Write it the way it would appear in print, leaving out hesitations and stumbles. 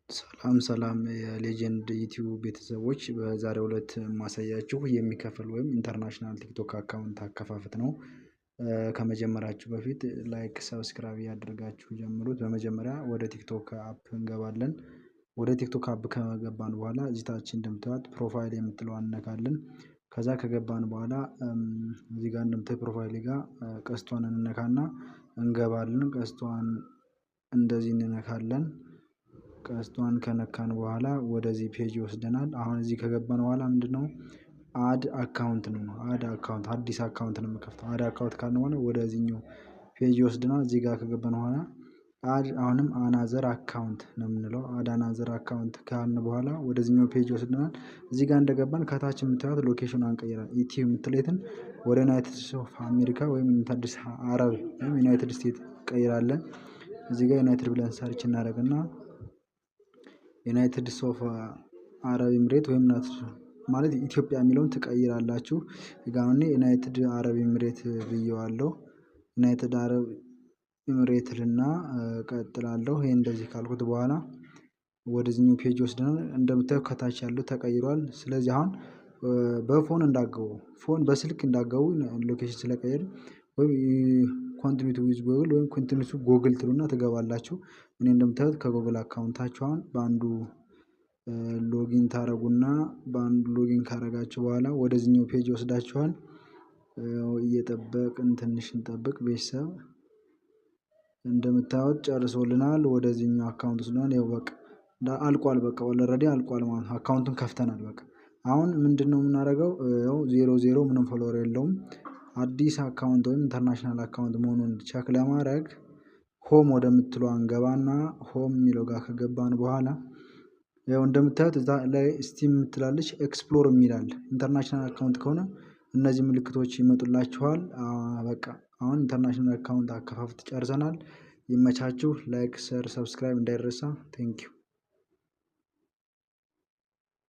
ሰላም የሌጀንድ ዩቲዩብ ቤተሰቦች በዛሬው ዕለት ማሳያችሁ የሚከፍል ወይም ኢንተርናሽናል ቲክቶክ አካውንት አከፋፈት ነው። ከመጀመራችሁ በፊት ላይክ ሰብስክራይብ ያደርጋችሁ ጀምሩት። በመጀመሪያ ወደ ቲክቶክ አፕ እንገባለን። ወደ ቲክቶክ አፕ ከገባን በኋላ እዚህ ታች እንደምታዩት ፕሮፋይል የምትለዋን እነካለን። ከዛ ከገባን በኋላ እዚህ ጋር እንደምታዩት ፕሮፋይል ጋር ቀስቷን እንነካና እንገባለን። ቀስቷን እንደዚህ እንነካለን። ቀስቷን ከነካን በኋላ ወደዚህ ፔጅ ይወስደናል። አሁን እዚህ ከገባን በኋላ ምንድነው አድ አካውንት ነው። አድ አካውንት አዲስ አካውንት ነው የምከፍተው። አድ አካውንት ካልን በኋላ ወደዚህኛው ፔጅ ይወስደናል። እዚህ ጋር ከገባን በኋላ አሁንም አናዘር አካውንት ነው የምንለው። አድ አናዘር አካውንት ካልን በኋላ ወደዚህኛው ፔጅ ይወስደናል። እዚህ ጋር እንደገባን ከታች የምታዩት ሎኬሽኑን አንቀይራለን። ኢትዮ የምትለይትን ወደ ዩናይትድ ስቴትስ ኦፍ አሜሪካ ወይም ዩናይትድ አረብ ወይም ዩናይትድ ስቴትስ ቀይራለን። እዚህ ጋር ዩናይትድ ብለን ሰርች እናደርግና ዩናይትድ ኦፍ አረብ ኤምሬት ወይም ማለት ኢትዮጵያ የሚለውን ትቀይራላችሁ። ጋር ዩናይትድ አረብ ኤምሬት ብየዋለሁ። ዩናይትድ አረብ ኤምሬት ልና ቀጥላለሁ። ይሄ እንደዚህ ካልኩት በኋላ ወደዚህኛው ፔጅ ወስደናል። እንደምታዩት ከታች ያለው ተቀይሯል። ስለዚህ አሁን በፎን እንዳገቡ በስልክ እንዳገቡ ሎኬሽን ስለቀየር ወይ ኮንቲኒው ቱ ዊዝ ጎግል ወይም ኮንቲኒው ቱ ጎግል ትሉና ትገባላችሁ። እኔ እንደምታዩት ከጎግል አካውንታችሁ አሁን በአንዱ ሎጊን ታረጉና በአንዱ ሎጊን ካረጋችሁ በኋላ ወደዚህኛው ፔጅ ይወስዳችኋል። እየጠበቅን ትንሽ እንጠብቅ ቤተሰብ። እንደምታዩት ጨርሶልናል። ወደዚህኛው አካውንት ወስደናል። ያው በቃ አልቋል። በቃ ኦልሬዲ አልቋል ማለት አካውንቱን ከፍተናል። በቃ አሁን ምንድነው የምናደርገው? ያው 00 ምንም ፎሎወር የለውም። አዲስ አካውንት ወይም ኢንተርናሽናል አካውንት መሆኑን ቼክ ለማድረግ ሆም ወደምትለው አንገባና ሆም የሚለው ጋር ከገባን በኋላ ያው እንደምታዩት እዛ ላይ ስቲም ትላለች ኤክስፕሎር የሚላል ኢንተርናሽናል አካውንት ከሆነ እነዚህ ምልክቶች ይመጡላችኋል። በቃ አሁን ኢንተርናሽናል አካውንት አከፋፍት ጨርሰናል። ይመቻችሁ። ላይክ፣ ሼር፣ ሰብስክራይብ እንዳይረሳ። ቴንኪው